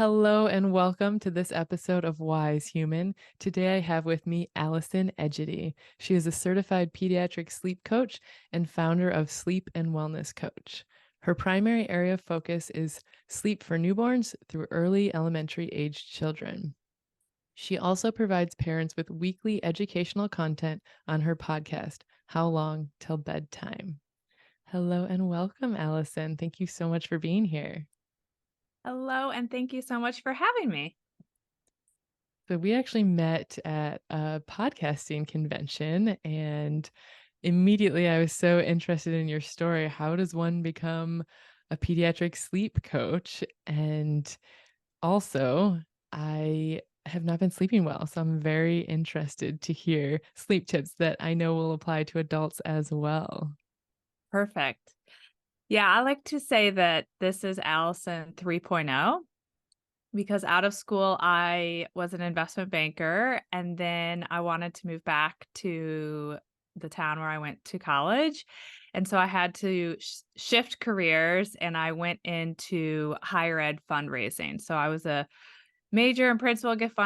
Hello and welcome to this episode of Wise Human. Today I have with me Allison Egidi. She is a certified pediatric sleep coach and founder of Sleep and Wellness Coach. Her primary area of focus is sleep for newborns through early elementary aged children. She also provides parents with weekly educational content on her podcast, How Long Till Bedtime. Hello and welcome, Allison. Thank you so much for being here. Hello, and thank you so much for having me. So we actually met at a podcasting convention, and immediately I was so interested in your story. How does one become a pediatric sleep coach? And also, I have not been sleeping well, so I'm very interested to hear sleep tips that I know will apply to adults as well. Perfect. Yeah, I like to say that this is Allison 3.0 because out of school, I was an investment banker and then I wanted to move back to the town where I went to college. And so I had to shift careers and I went into higher ed fundraising. So I was a major and principal gift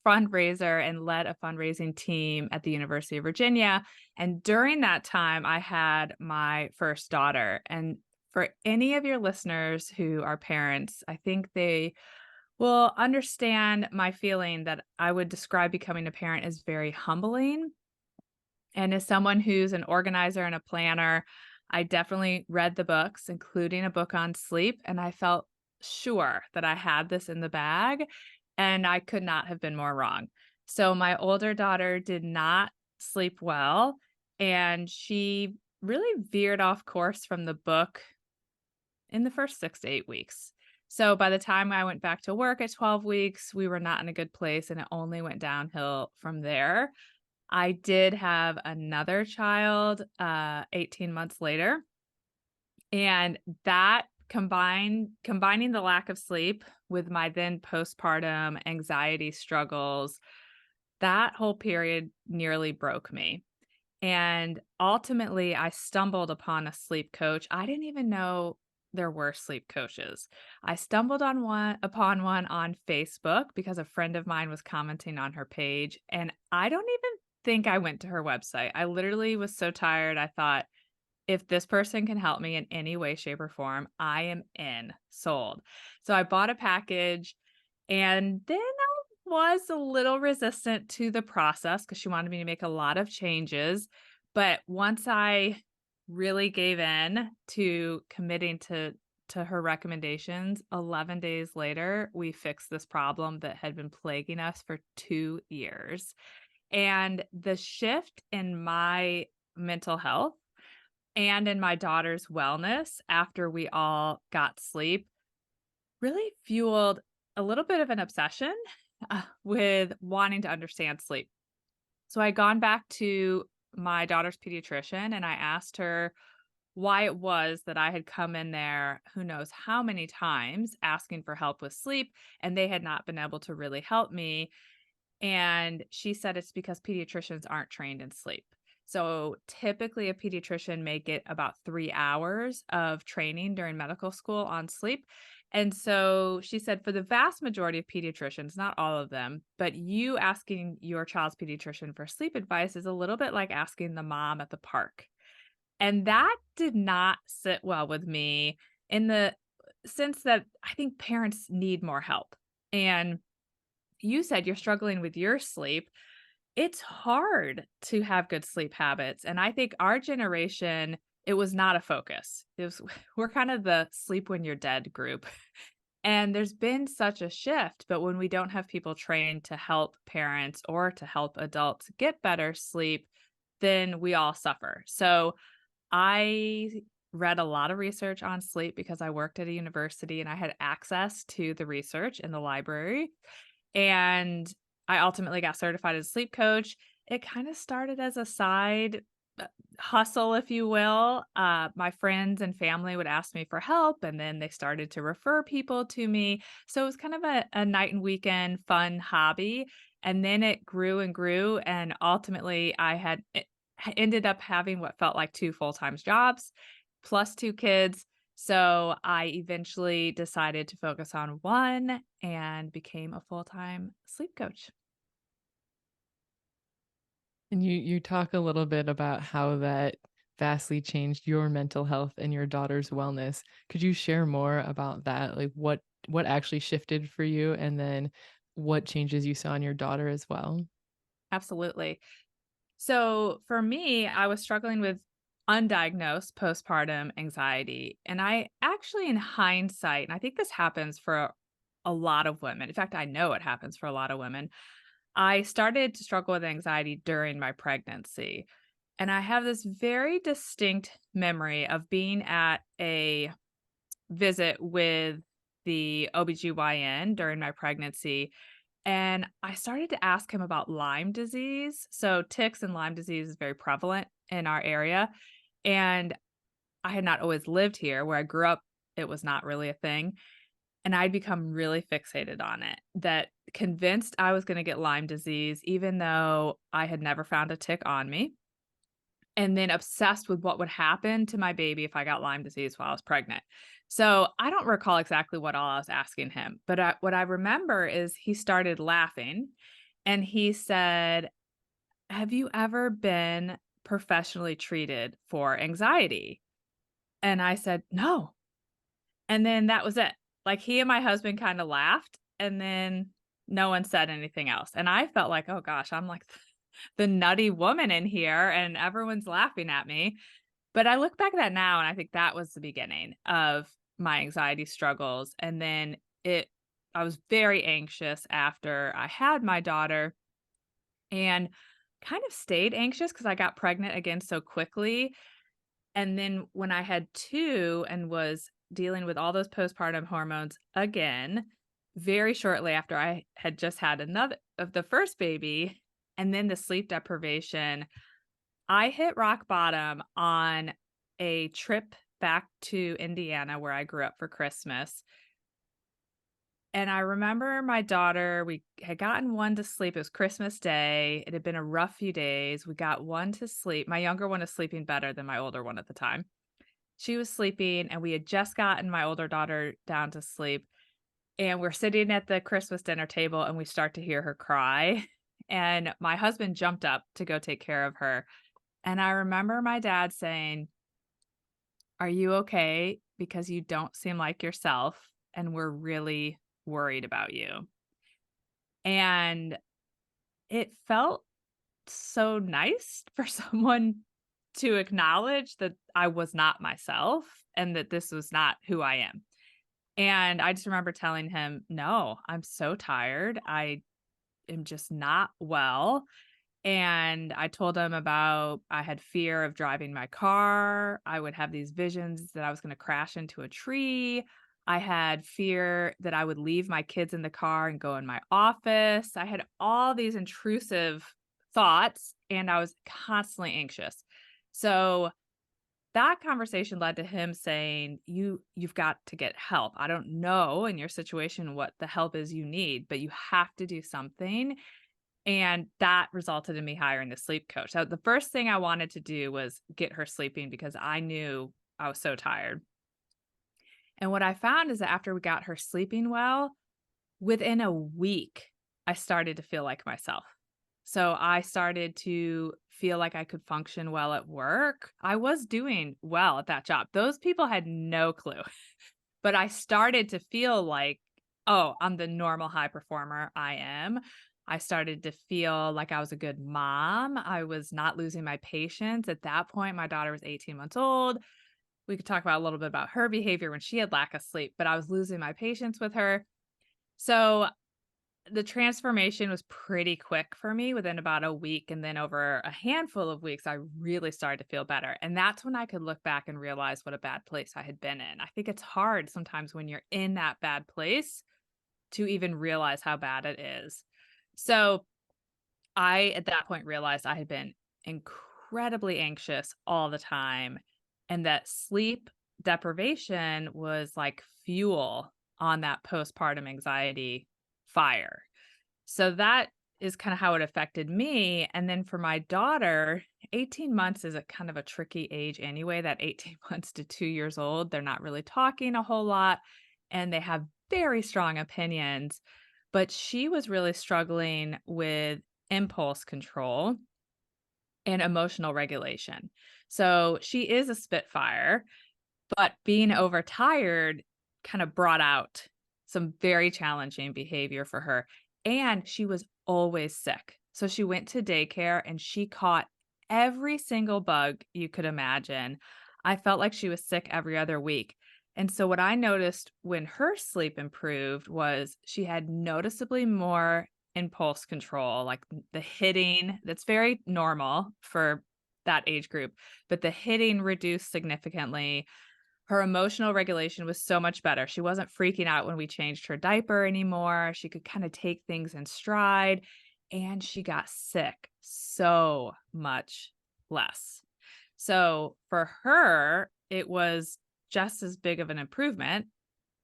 fundraiser and led a fundraising team at the University of Virginia. And during that time, I had my first daughter. And for any of your listeners who are parents, I think they will understand my feeling that I would describe becoming a parent as very humbling. And as someone who's an organizer and a planner, I definitely read the books, including a book on sleep, and I felt sure that I had this in the bag, and I could not have been more wrong. So my older daughter did not sleep well, and she really veered off course from the book in the first 6 to 8 weeks. So by the time I went back to work at 12 weeks, we were not in a good place, and it only went downhill from there. I did have another child, 18 months later, and that combining the lack of sleep with my then postpartum anxiety struggles, that whole period nearly broke me. And ultimately, I stumbled upon a sleep coach. I didn't even know there were sleep coaches. I stumbled on one upon one on Facebook because a friend of mine was commenting on her page, and I don't even think I went to her website. I literally was so tired. I thought, if this person can help me in any way, shape, or form, I am in, sold. So I bought a package and then I was a little resistant to the process because she wanted me to make a lot of changes. But once I really gave in to committing to her recommendations, 11 days later, we fixed this problem that had been plaguing us for 2 years. And the shift in my mental health and in my daughter's wellness after we all got sleep really fueled a little bit of an obsession with wanting to understand sleep. So I had gone back to my daughter's pediatrician and I asked her why it was that I had come in there, who knows how many times, asking for help with sleep, and they had not been able to really help me. And she said it's because pediatricians aren't trained in sleep. So typically, a pediatrician may get about 3 hours of training during medical school on sleep. And so she said, for the vast majority of pediatricians, not all of them, but you asking your child's pediatrician for sleep advice is a little bit like asking the mom at the park. And that did not sit well with me in the sense that I think parents need more help. And you said you're struggling with your sleep. It's hard to have good sleep habits, and I think our generation, it was not a focus. It was we're kind of the sleep when you're dead group, and there's been such a shift, but when we don't have people trained to help parents or to help adults get better sleep, then we all suffer. So, I read a lot of research on sleep because I worked at a university and I had access to the research in the library. And I ultimately got certified as a sleep coach. It kind of started as a side hustle, if you will. My friends and family would ask me for help, and then they started to refer people to me. So it was kind of a night and weekend fun hobby. And then it grew and grew. And ultimately, ended up having what felt like two full time jobs plus two kids. So I eventually decided to focus on one and became a full-time sleep coach. And you talk a little bit about how that vastly changed your mental health and your daughter's wellness. Could you share more about that? Like what actually shifted for you and then what changes you saw in your daughter as well? Absolutely. So for me, I was struggling with undiagnosed postpartum anxiety. And I actually, in hindsight, and I think this happens for a lot of women. In fact, I know it happens for a lot of women. I started to struggle with anxiety during my pregnancy. And I have this very distinct memory of being at a visit with the OBGYN during my pregnancy, and I started to ask him about Lyme disease. So ticks and Lyme disease is very prevalent in our area, and I had not always lived here. Where I grew up, it was not really a thing, and I'd become really fixated on it, that convinced I was gonna get Lyme disease even though I had never found a tick on me, and then obsessed with what would happen to my baby if I got Lyme disease while I was pregnant. So, I don't recall exactly what all I was asking him, but what I remember is he started laughing and he said, "Have you ever been professionally treated for anxiety?" And I said, "No." And then that was it. Like, he and my husband kinda laughed, and then no one said anything else, and I felt like, "Oh gosh, I'm like the nutty woman in here, and everyone's laughing at me." But I look back at that now, and I think that was the beginning of my anxiety struggles, and then it I was very anxious after I had my daughter and kind of stayed anxious because I got pregnant again so quickly, and then when I had 2 and was dealing with all those postpartum hormones again, very shortly after I had just had another of the first baby, and then the sleep deprivation, I hit rock bottom on a trip back to Indiana where I grew up for Christmas. And I remember my daughter, we had gotten one to sleep. It was Christmas Day. It had been a rough few days. We got one to sleep. My younger one is sleeping better than my older one at the time. She was sleeping, and we had just gotten my older daughter down to sleep. And we're sitting at the Christmas dinner table, and we start to hear her cry. And my husband jumped up to go take care of her. And I remember my dad saying, "Are you okay? Because you don't seem like yourself, and we're really worried about you." And it felt so nice for someone to acknowledge that I was not myself and that this was not who I am. And I just remember telling him, "No, I'm so tired. I am just not well." And I told him about I had fear of driving my car. I would have these visions that I was gonna crash into a tree. I had fear that I would leave my kids in the car and go in my office. I had all these intrusive thoughts, and I was constantly anxious. So that conversation led to him saying, You've got to get help. I don't know in your situation what the help is you need, but you have to do something." And that resulted in me hiring the sleep coach. So the first thing I wanted to do was get her sleeping because I knew I was so tired. And what I found is that after we got her sleeping well, within a week, I started to feel like myself. So I started to feel like I could function well at work. I was doing well at that job. Those people had no clue. But I started to feel like, "Oh, I'm the normal high performer I am." I started to feel like I was a good mom. I was not losing my patience. At that point, my daughter was 18 months old. We could talk about a little bit about her behavior when she had lack of sleep, but I was losing my patience with her. So the transformation was pretty quick for me within about a week. And then over a handful of weeks, I really started to feel better. And that's when I could look back and realize what a bad place I had been in. I think it's hard sometimes when you're in that bad place to even realize how bad it is. So I, at that point, realized I had been incredibly anxious all the time and that sleep deprivation was like fuel on that postpartum anxiety fire. So that is kind of how it affected me. And then for my daughter, 18 months is a kind of a tricky age anyway, that 18 months to 2 years old. They're not really talking a whole lot and they have very strong opinions. But she was really struggling with impulse control and emotional regulation. So she is a Spitfire, but being overtired kind of brought out some very challenging behavior for her, and she was always sick. So she went to daycare and she caught every single bug you could imagine. I felt like she was sick every other week. And so what I noticed when her sleep improved was she had noticeably more impulse control, like the hitting that's very normal for that age group, but the hitting reduced significantly. Her emotional regulation was so much better. She wasn't freaking out when we changed her diaper anymore. She could kind of take things in stride, and she got sick so much less. So for her, it was just as big of an improvement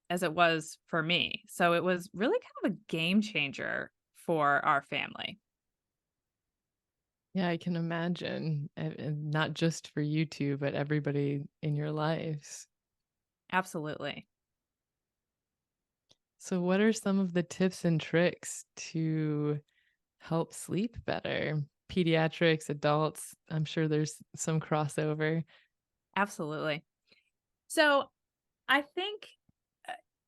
as it was for me. So it was really kind of a game changer for our family. Yeah, I can imagine, and not just for you two, but everybody in your lives. Absolutely. So, what are some of the tips and tricks to help sleep better? Pediatrics, adults, I'm sure there's some crossover. Absolutely. So I think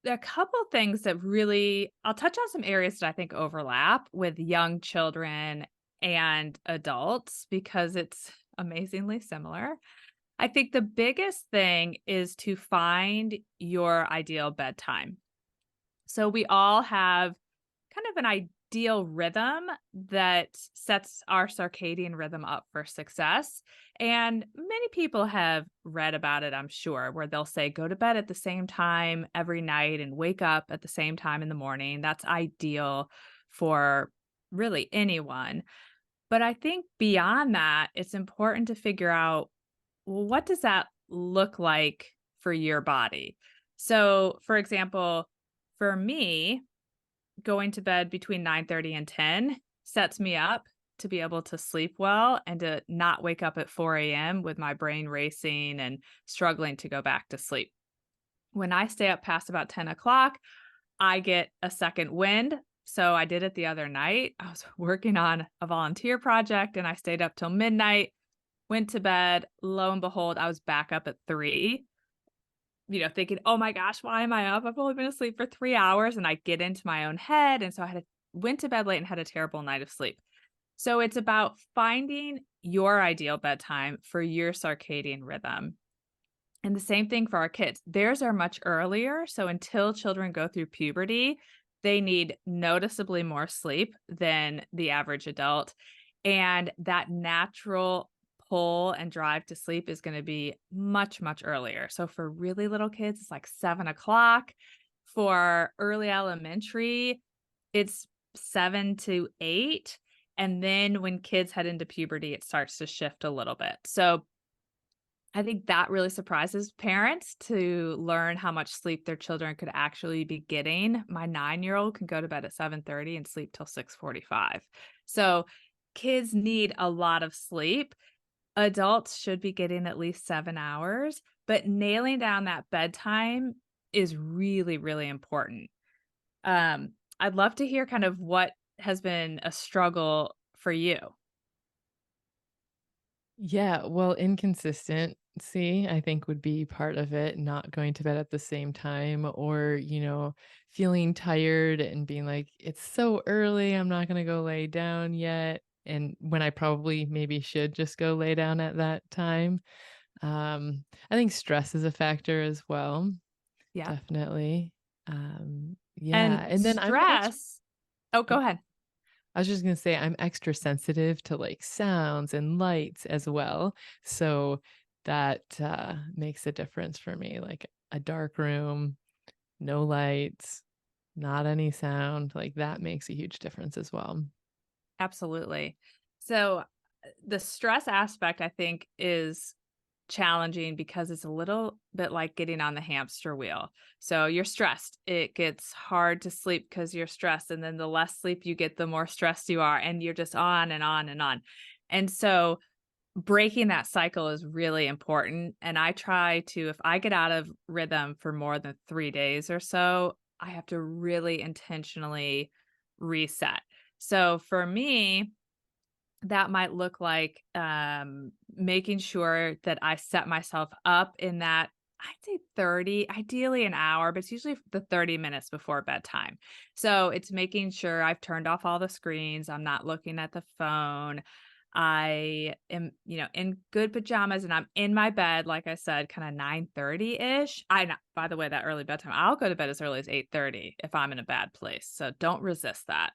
there are a couple things that really, I'll touch on some areas that I think overlap with young children and adults because it's amazingly similar. I think the biggest thing is to find your ideal bedtime. So we all have kind of an ideal rhythm that sets our circadian rhythm up for success. And many people have read about it, I'm sure, where they'll say go to bed at the same time every night and wake up at the same time in the morning. That's ideal for really anyone. But I think beyond that, it's important to figure out, well, what does that look like for your body? So, for example, for me, going to bed between 9:30 and 10 sets me up to be able to sleep well and to not wake up at 4 a.m. with my brain racing and struggling to go back to sleep. When I stay up past about 10 o'clock, I get a second wind. So I did it the other night. I was working on a volunteer project and I stayed up till midnight, went to bed. Lo and behold, I was back up at 3, thinking, "Oh my gosh, why am I up? I've only been asleep for 3 hours," and I get into my own head, and so went to bed late and had a terrible night of sleep. So it's about finding your ideal bedtime for your circadian rhythm. And the same thing for our kids. Theirs are much earlier, so until children go through puberty, they need noticeably more sleep than the average adult, and that natural pull and drive to sleep is gonna be much, much earlier. So for really little kids, it's like 7 o'clock. For early elementary, it's 7 to 8, and then when kids head into puberty, it starts to shift a little bit. So I think that really surprises parents to learn how much sleep their children could actually be getting. My 9-year-old can go to bed at 7:30 and sleep till 6:45. So kids need a lot of sleep. Adults should be getting at least 7 hours, but nailing down that bedtime is really, really important. I'd love to hear kind of what has been a struggle for you. Yeah, well, inconsistency, I think, would be part of it, not going to bed at the same time or, feeling tired and being like, it's so early, I'm not going to go lay down yet. And when I probably maybe should just go lay down at that time. I think stress is a factor as well, Yeah. definitely. And Yeah. And then stress. Oh, go oh, ahead. I was just gonna say I'm extra sensitive to like sounds and lights as well. So that makes a difference for me. Like a dark room, no lights, not any sound, like that makes a huge difference as well. Absolutely. So, the stress aspect, I think, is challenging because it's a little bit like getting on the hamster wheel. So you're stressed. It gets hard to sleep because you're stressed. And then the less sleep you get, the more stressed you are. And you're just on and on and on. And so breaking that cycle is really important. And I try to, if I get out of rhythm for more than 3 days or so, I have to really intentionally reset. So for me, that might look like making sure that I set myself up in that, I'd say 30, ideally an hour, but it's usually the 30 minutes before bedtime. So it's making sure I've turned off all the screens. I'm not looking at the phone. I am, in good pajamas and I'm in my bed, like I said, kind of 9:30-ish. I know, by the way, that early bedtime, I'll go to bed as early as 8:30 if I'm in a bad place. So don't resist that.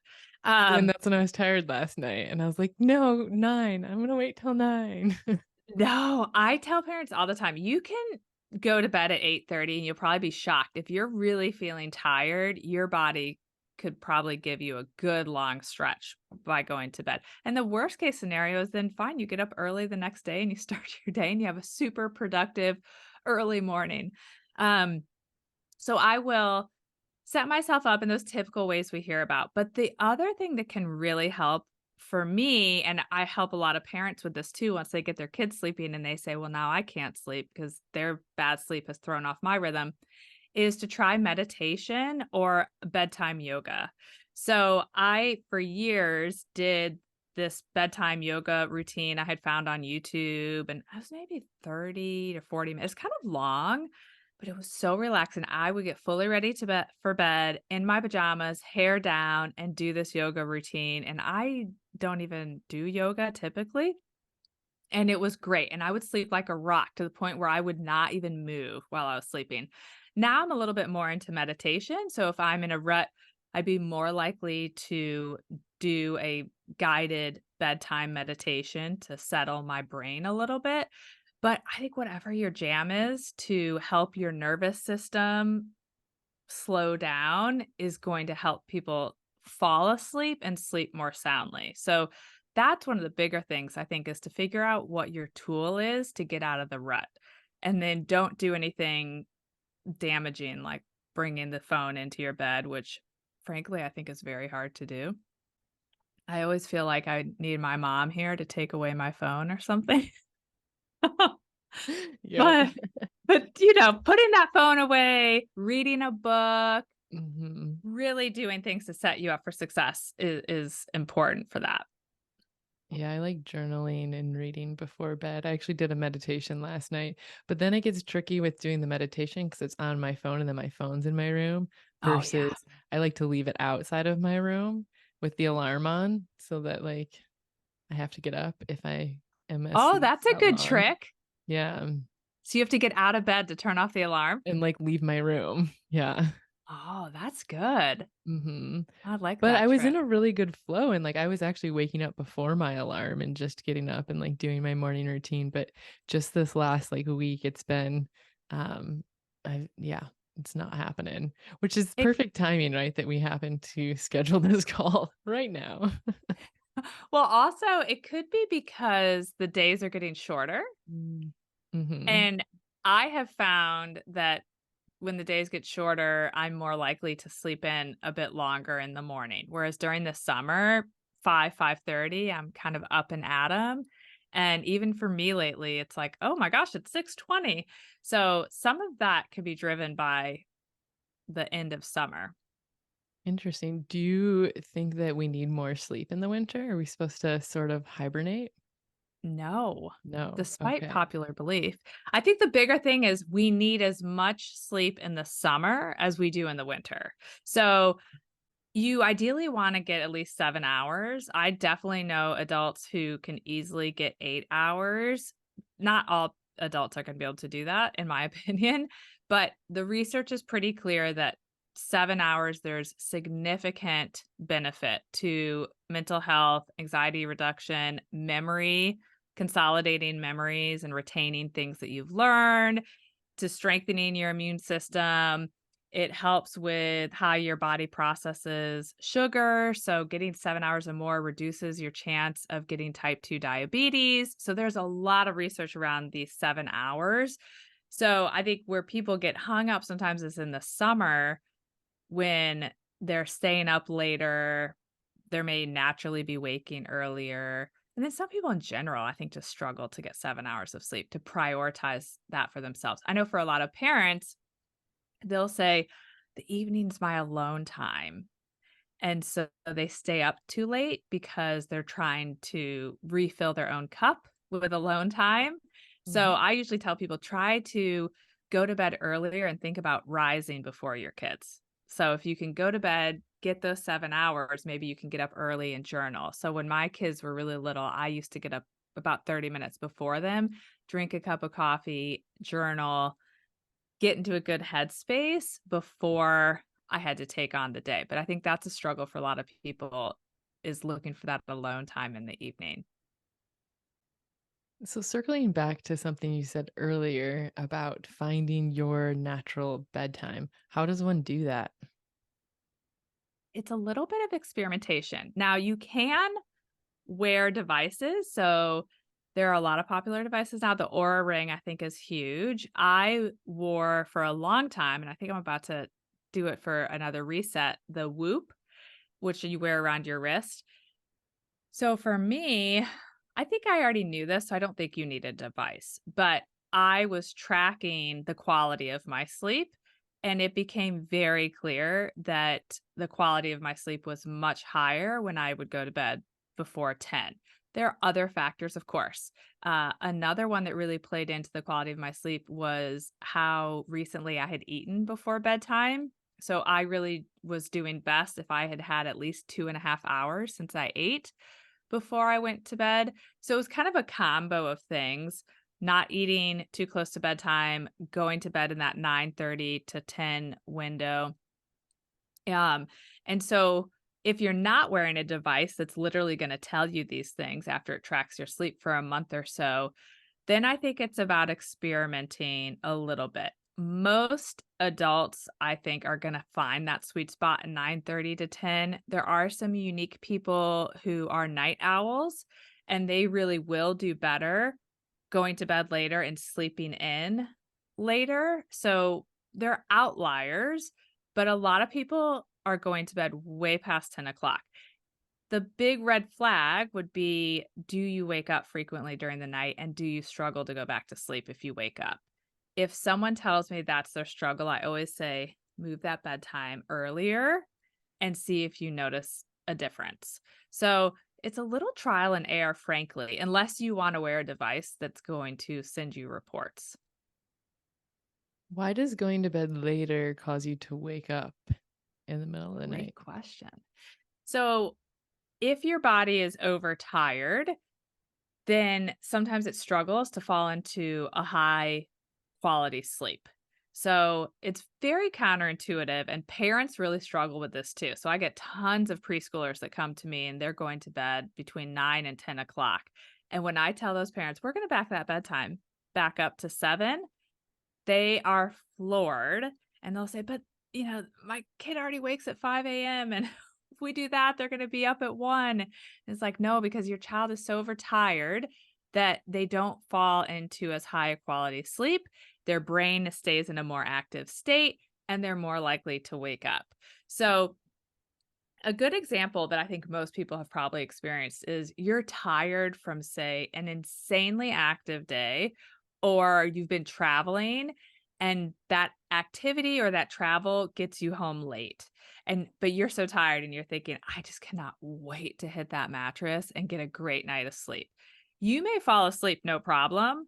And Um, that's when I was tired last night, and I was like, "No, 9. I'm gonna wait till 9." No, I tell parents all the time, you can go to bed at 8:30 and you'll probably be shocked. If you're really feeling tired, your body could probably give you a good long stretch by going to bed. And the worst case scenario is then fine, you get up early the next day and you start your day and you have a super productive early morning. Um, so I will set myself up in those typical ways we hear about. But the other thing that can really help for me, and I help a lot of parents with this too, once they get their kids sleeping and they say, well, now I can't sleep because their bad sleep has thrown off my rhythm, is to try meditation or bedtime yoga. So I, for years, did this bedtime yoga routine I had found on YouTube, and I was maybe 30 to 40 minutes. It's kind of long, but it was so relaxing. I would get fully ready to bed for bed in my pajamas, hair down, and do this yoga routine. And I don't even do yoga typically. And it was great. And I would sleep like a rock to the point where I would not even move while I was sleeping. Now I'm a little bit more into meditation. So if I'm in a rut, I'd be more likely to do a guided bedtime meditation to settle my brain a little bit. But I think whatever your jam is to help your nervous system slow down is going to help people fall asleep and sleep more soundly. So that's one of the bigger things I think is to figure out what your tool is to get out of the rut. And then don't do anything damaging like bringing the phone into your bed, which frankly I think is very hard to do. I always feel like I need my mom here to take away my phone or something. Yep. But putting that phone away, reading a book, Mhm. really doing things to set you up for success is important for that. Yeah, I like journaling and reading before bed. I actually did a meditation last night, but then it gets tricky with doing the meditation because it's on my phone and then my phone's in my room Oh, yeah. versus I like to leave it outside of my room with the alarm on so that like I have to get up if I am Oh, asleep that's a that good long. trick. Yeah, So you have to get out of bed to turn off the alarm? and like leave my room. Yeah. Oh, that's good. Mhm. I like But that I was in trick. a really good flow and, like, I was actually waking up before my alarm and just getting up and, like, doing my morning routine, but just this last, like, week, it's been, um, I yeah, it's not happening, which is It perfect timing, right, that we happen to schedule this call right now. well, also, it could be because the days are getting shorter, Mm. Mhm. and I have found that when the days get shorter, I'm more likely to sleep in a bit longer in the morning. Whereas during the summer, 5:30, I'm kind of up and at 'em. And even for me lately, it's like, "Oh my gosh, it's 6:20." So some of that could be driven by the end of summer. Interesting. Do you think that we need more sleep in the winter? Are we supposed to sort of hibernate? No, No. despite Okay. popular belief. I think the bigger thing is we need as much sleep in the summer as we do in the winter. So you ideally wanna get at least 7 hours. I definitely know adults who can easily get 8 hours. Not all adults are gonna be able to do that, in my opinion, but the research is pretty clear that 7 hours, there's significant benefit to mental health, anxiety reduction, memory, consolidating memories and retaining things that you've learned, to strengthening your immune system. It helps with how your body processes sugar. So, getting 7 hours or more reduces your chance of getting type 2 diabetes. So, there's a lot of research around these 7 hours. So, I think where people get hung up sometimes is in the summer when they're staying up later, they may naturally be waking earlier. And then some people in general, I think, just struggle to get 7 hours of sleep to prioritize that for themselves. I know for a lot of parents, they'll say, the evening's my alone time. And so they stay up too late because they're trying to refill their own cup with alone time. So Mhm. I usually tell people try to go to bed earlier and think about rising before your kids. So if you can go to bed, get those 7 hours, maybe you can get up early and journal. So when my kids were really little, I used to get up about 30 minutes before them, drink a cup of coffee, journal, get into a good headspace before I had to take on the day. But I think that's a struggle for a lot of people is looking for that alone time in the evening. So, circling back to something you said earlier about finding your natural bedtime, how does one do that? It's a little bit of experimentation. Now you can wear devices. So there are a lot of popular devices now. The Aura Ring, I think, is huge. I wore for a long time, and I think I'm about to do it for another reset, the Whoop, which you wear around your wrist. So for me, I think I already knew this, so I don't think you need a device, but I was tracking the quality of my sleep, and it became very clear that the quality of my sleep was much higher when I would go to bed before 10. There are other factors, of course. Another one that really played into the quality of my sleep was how recently I had eaten before bedtime. So I really was doing best if I had had at least 2.5 hours since I ate before I went to bed. So it was kind of a combo of things, not eating too close to bedtime, going to bed in that 9:30 to 10 window. Um, and so if you're not wearing a device that's literally going to tell you these things after it tracks your sleep for a month or so, then I think it's about experimenting a little bit. Most adults, I think, are going to find that sweet spot in 9:30 to 10. There are some unique people who are night owls, and they really will do better going to bed later and sleeping in later. So they're outliers, but a lot of people are going to bed way past 10 o'clock. The big red flag would be, do you wake up frequently during the night and do you struggle to go back to sleep if you wake up? If someone tells me that's their struggle, I always say, move that bedtime earlier and see if you notice a difference. So it's a little trial and error, frankly, unless you want to wear a device that's going to send you reports. Why does going to bed later cause you to wake up in the middle of the Great night? question. So if your body is overtired, then sometimes it struggles to fall into a high quality sleep. So it's very counterintuitive, and parents really struggle with this too. So I get tons of preschoolers that come to me and they're going to bed between 9 and 10 o'clock. And when I tell those parents, we're going to back that bedtime back up to 7, they are floored and they'll say, but my kid already wakes at 5 a.m. And if we do that, they're going to be up at 1. And it's like, no, because your child is so overtired that they don't fall into as high a quality sleep. Their brain stays in a more active state and they're more likely to wake up. So, a good example that I think most people have probably experienced is you're tired from, say, an insanely active day, or you've been traveling and that activity or that travel gets you home late. But you're so tired and you're thinking, I just cannot wait to hit that mattress and get a great night of sleep. You may fall asleep no problem,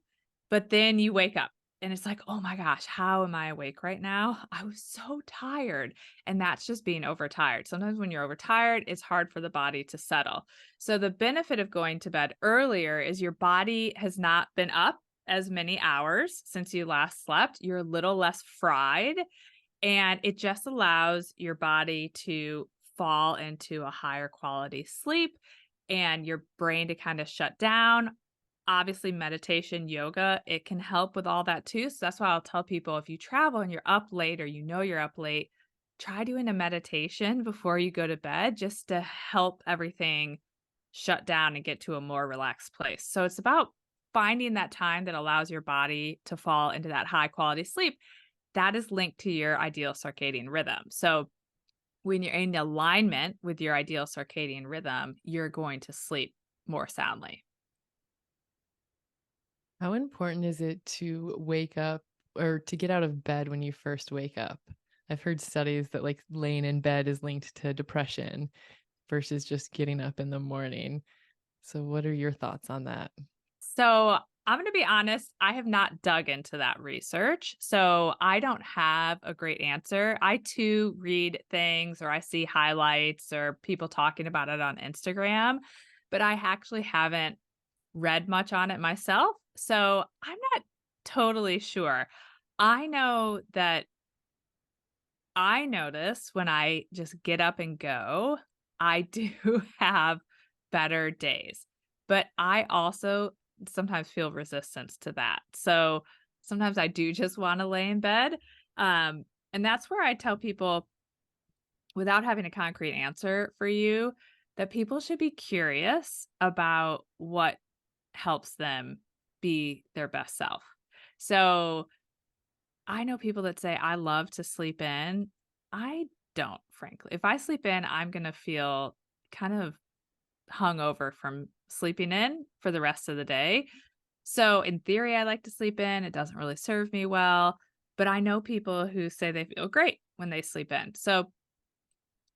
but then you wake up and it's like, oh my gosh, how am I awake right now? I was so tired. And that's just being overtired. Sometimes when you're overtired, it's hard for the body to settle. So, the benefit of going to bed earlier is your body has not been up as many hours since you last slept. You're a little less fried, and it just allows your body to fall into a higher quality sleep and your brain to kind of shut down. obviously meditation, yoga, it can help with all that too. So that's why I'll tell people if you travel and you're up late or you know you're up late, try doing a meditation before you go to bed just to help everything shut down and get to a more relaxed place. So it's about finding that time that allows your body to fall into that high quality sleep that is linked to your ideal circadian rhythm. So when you're in alignment with your ideal circadian rhythm, you're going to sleep more soundly. How important is it to wake up or to get out of bed when you first wake up? I've heard studies that like laying in bed is linked to depression versus just getting up in the morning. So what are your thoughts on that? So I'm going to be honest, I have not dug into that research. So I don't have a great answer. I too read things or I see highlights or people talking about it on Instagram, but I actually haven't read much on it myself. So I'm not totally sure. I know that I notice when I just get up and go, I do have better days. But I also sometimes feel resistance to that. So sometimes I do just want to lay in bed. And that's where I tell people, without having a concrete answer for you, that people should be curious about what helps them be their best self. So I know people that say, I love to sleep in. I don't, frankly. If I sleep in, I'm going to feel kind of hungover from sleeping in for the rest of the day. So, in theory, I like to sleep in. It doesn't really serve me well. But I know people who say they feel great when they sleep in. So,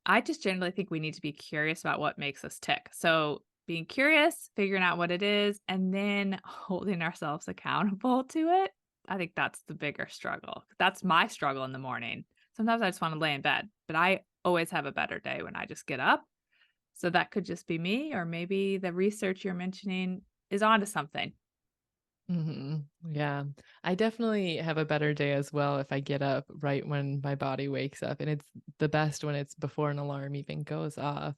I just generally think we need to be curious about what makes us tick. So, being curious, figuring out what it is, and then holding ourselves accountable to it. I think that's the bigger struggle. That's my struggle in the morning. Sometimes I just want to lay in bed, but I always have a better day when I just get up. So that could just be me, or maybe the research you're mentioning is onto something. Yeah. I definitely have a better day as well if I get up right when my body wakes up. And it's the best when it's before an alarm even goes off.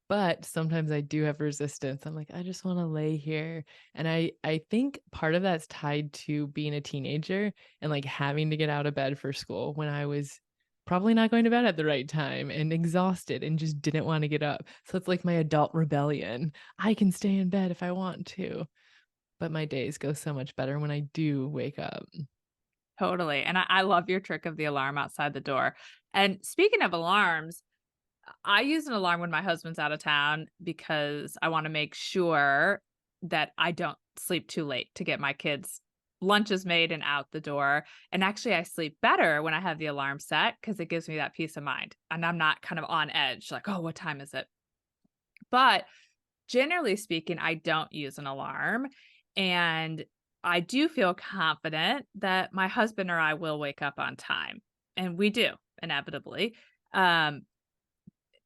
But sometimes I do have resistance. I'm like, I just want to lay here. And I think part of that's tied to being a teenager and like having to get out of bed for school when I was probably not going to bed at the right time and exhausted and just didn't want to get up. So it's like my adult rebellion. I can stay in bed if I want to, but my days go so much better when I do wake up. Totally. And I love your trick of the alarm outside the door. And speaking of alarms, I use an alarm when my husband's out of town because I want to make sure that I don't sleep too late to get my kids lunches made and out the door. And actually, I sleep better when I have the alarm set because it gives me that peace of mind. And I'm not kind of on edge, like, oh, what time is it? But generally speaking, I don't use an alarm. And I do feel confident that my husband or I will wake up on time. And we do, inevitably. Um,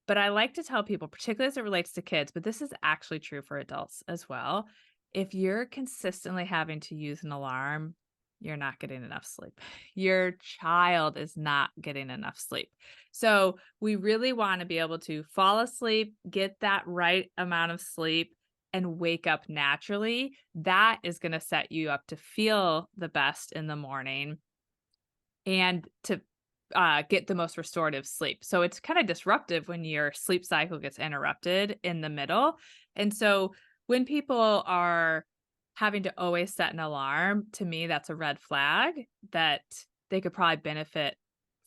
but I like to tell people, particularly as it relates to kids, but this is actually true for adults as well. If you're consistently having to use an alarm, you're not getting enough sleep. Your child is not getting enough sleep. So, we really want to be able to fall asleep, get that right amount of sleep, and wake up naturally. That is going to set you up to feel the best in the morning and to get the most restorative sleep. So it's kind of disruptive when your sleep cycle gets interrupted in the middle. And so when people are having to always set an alarm, to me, that's a red flag that they could probably benefit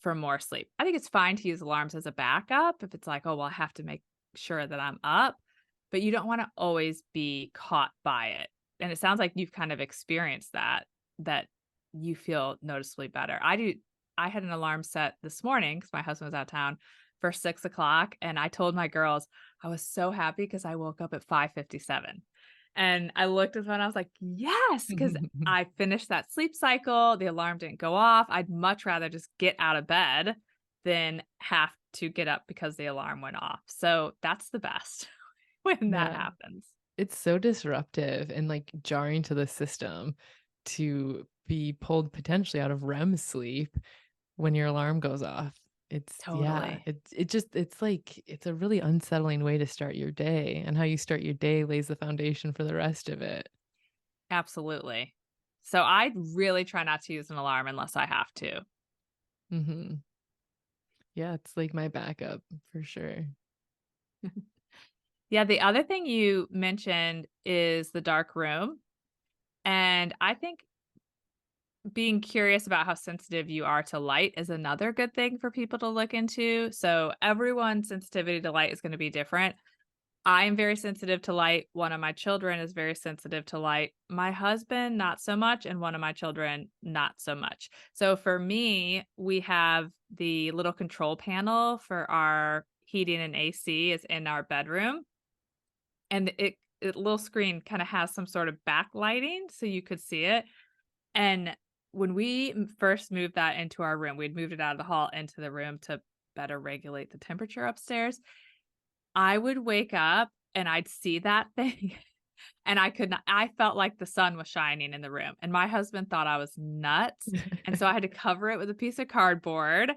from more sleep. I think it's fine to use alarms as a backup if it's like, oh, well, I have to make sure that I'm up, but you don't want to always be caught by it. And it sounds like you've kind of experienced that you feel noticeably better. I had an alarm set this morning because my husband was out of town for 6 o'clock. And I told my girls I was so happy because I woke up at 5:57. And I looked at the phone, I was like, yes, because I finished that sleep cycle. The alarm didn't go off. I'd much rather just get out of bed than have to get up because the alarm went off. So that's the best when that Yeah. happens. It's so disruptive and like jarring to the system to be pulled potentially out of REM sleep when your alarm goes off. It's yeah, Totally. it just it's like it's a really unsettling way to start your day, and how you start your day lays the foundation for the rest of it. Absolutely. So I really try not to use an alarm unless I have to. Mhm. Yeah, it's like my backup for sure. Yeah, the other thing you mentioned is the dark room. And I think being curious about how sensitive you are to light is another good thing for people to look into. So everyone's sensitivity to light is going to be different. I am very sensitive to light. One of my children is very sensitive to light. My husband, not so much. And one of my children, not so much. So for me, we have the little control panel for our heating and AC is in our bedroom. And it little screen kind of has some sort of backlighting so you could see it. And when we first moved that into our room, we'd moved it out of the hall into the room to better regulate the temperature upstairs. I would wake up and I'd see that thing and I could not I felt like the sun was shining in the room, and my husband thought I was nuts, and so I had to cover it with a piece of cardboard,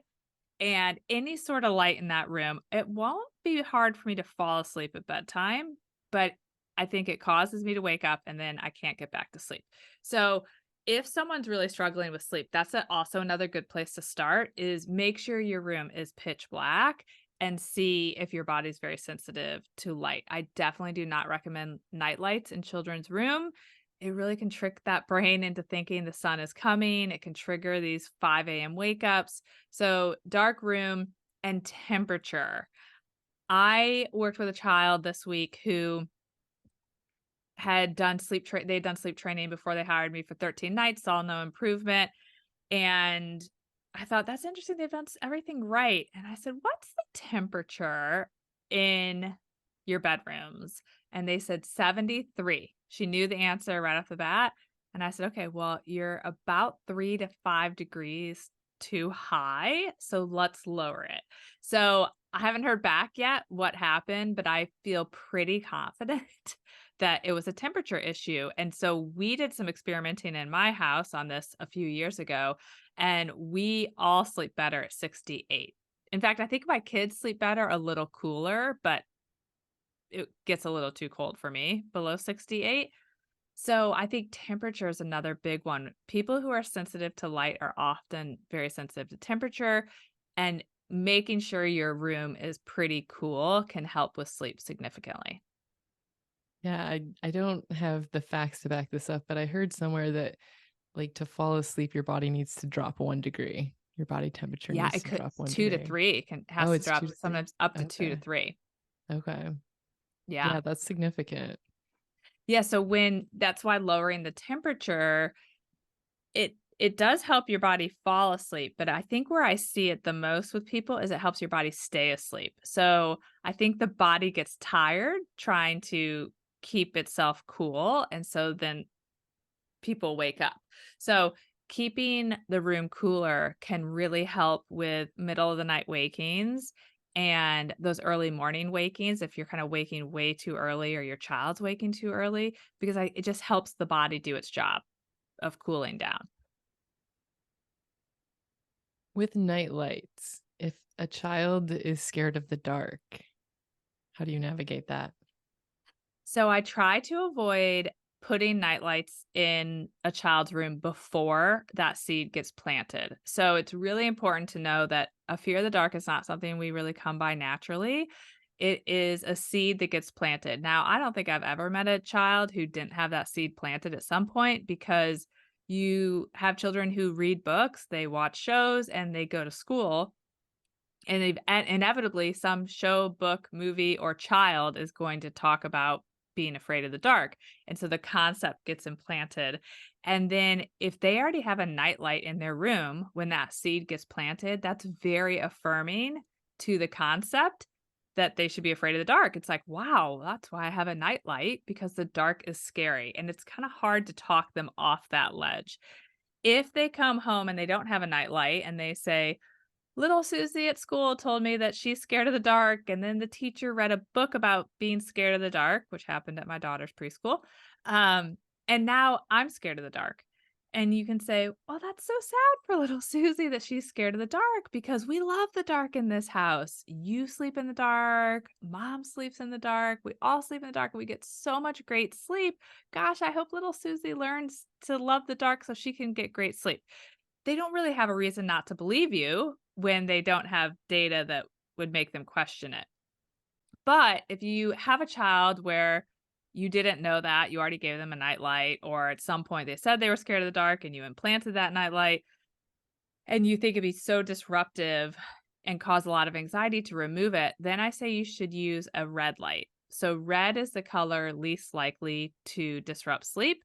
and any sort of light in that room, it won't be hard for me to fall asleep at bedtime, but I think it causes me to wake up and then I can't get back to sleep. So, if someone's really struggling with sleep, that's also another good place to start is make sure your room is pitch black and see if your body's very sensitive to light. I definitely do not recommend night lights in children's room. It really can trick that brain into thinking the sun is coming. It can trigger these 5 a.m. wake ups. So, dark room and temperature. I worked with a child this week who had done they'd done sleep training before they hired me for 13 nights, saw no improvement. And I thought, "That's interesting, they've done everything right." And I said, "What's the temperature in your bedrooms?" And they said 73. She knew the answer right off the bat. And I said, "Okay, well, you're about 3 to 5 degrees too high, so let's lower it." So I haven't heard back yet what happened, but I feel pretty confident that it was a temperature issue. And so we did some experimenting in my house on this a few years ago, and we all sleep better at 68. In fact, I think my kids sleep better a little cooler, but it gets a little too cold for me below 68. So I think temperature is another big one. People who are sensitive to light are often very sensitive to temperature, and making sure your room is pretty cool can help with sleep significantly. Yeah, I don't have the facts to back this up, but I heard somewhere that like to fall asleep, your body needs to drop 1 degree. Your body temperature Yeah, needs it to could drop 1 2 to degree. 3 can Oh, has to it's 2 drop to 3? sometimes up to 2 to Okay. 3. Okay. Yeah. Yeah, that's significant. Yeah, so when that's why lowering the temperature, it does help your body fall asleep, but I think where I see it the most with people is it helps your body stay asleep. So, I think the body gets tired trying to keep itself cool, and so then people wake up. So, keeping the room cooler can really help with middle of the night wakings and those early morning wakings if you're kind of waking way too early or your child's waking too early because it just helps the body do its job of cooling down. With night lights, if a child is scared of the dark, how do you navigate that? So I try to avoid putting nightlights in a child's room before that seed gets planted. So it's really important to know that a fear of the dark is not something we really come by naturally. It is a seed that gets planted. Now, I don't think I've ever met a child who didn't have that seed planted at some point because you have children who read books, they watch shows, and they go to school. And inevitably, some show, book, movie, or child is going to talk about being afraid of the dark. And so the concept gets implanted. And then if they already have a nightlight in their room when that seed gets planted, that's very affirming to the concept that they should be afraid of the dark. It's like, wow, that's why I have a nightlight because the dark is scary. And it's kind of hard to talk them off that ledge. If they come home and they don't have a nightlight and they say, "Little Susie at school told me that she's scared of the dark, and then the teacher read a book about being scared of the dark," which happened at my daughter's preschool. Um, and now I'm scared of the dark. And you can say, "Well, that's so sad for little Susie that she's scared of the dark because we love the dark in this house. You sleep in the dark, mom sleeps in the dark, we all sleep in the dark, and we get so much great sleep. Gosh, I hope little Susie learns to love the dark so she can get great sleep." They don't really have a reason not to believe you when they don't have data that would make them question it. But if you have a child where you didn't know that, you already gave them a nightlight, or at some point they said they were scared of the dark and you implanted that nightlight, and you think it'd be so disruptive and cause a lot of anxiety to remove it, then I say you should use a red light. So red is the color least likely to disrupt sleep.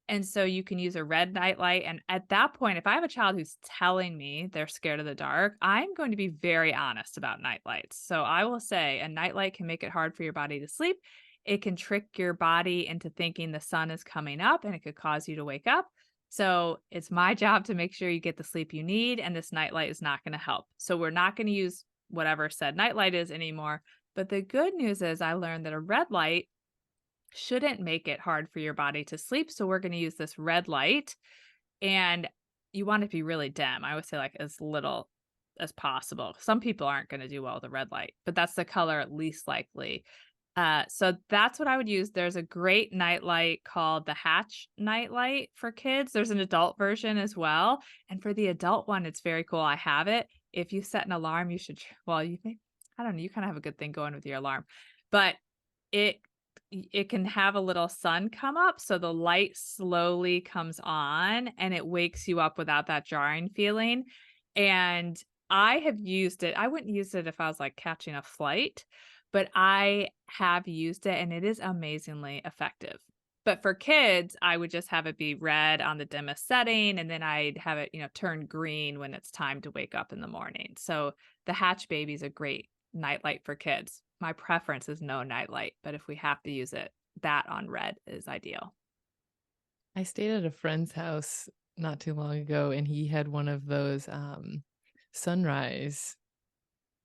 And so you can use a red nightlight. And at that point, if I have a child who's telling me they're scared of the dark, I'm going to be very honest about nightlights. So I will say a nightlight can make it hard for your body to sleep. It can trick your body into thinking the sun is coming up and it could cause you to wake up. So it's my job to make sure you get the sleep you need. And this nightlight is not going to help. So we're not going to use whatever said nightlight is anymore. But the good news is I learned that a red light shouldn't make it hard for your body to sleep. So we're going to use this red light, and you want it to be really dim. I would say like as little as possible. Some people aren't going to do well with the red light, but that's the color least likely. So that's what I would use. There's a great nightlight called the Hatch nightlight for kids. There's an adult version as well. And for the adult one, it's very cool. I have it. If you set an alarm, you should, well, you may, I don't know, you kind of have a good thing going with your alarm, but it it can have a little sun come up, so the light slowly comes on and it wakes you up without that jarring feeling, and I have used it. I wouldn't use it if I was, like, catching a flight, but I have used it, and it is amazingly effective. But for kids, I would just have it be red on the dimmest setting, and then I'd have it, turn green when it's time to wake up in the morning. So the Hatch Baby is a great nightlight for kids. My preference is no nightlight, but if we have to use it, that on red is ideal. I stayed at a friend's house not too long ago, and he had one of those sunrise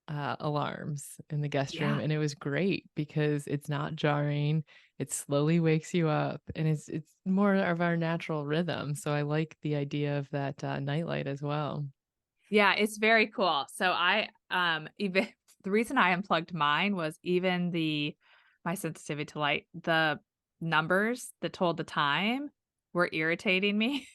alarms in the guest room, Yeah. and it was great because it's not jarring. It slowly wakes you up, and it's more of our natural rhythm. So I like the idea of that nightlight as well. Yeah, it's very cool. So I even the reason I unplugged mine was even the my sensitivity to light, the numbers that told the time were irritating me.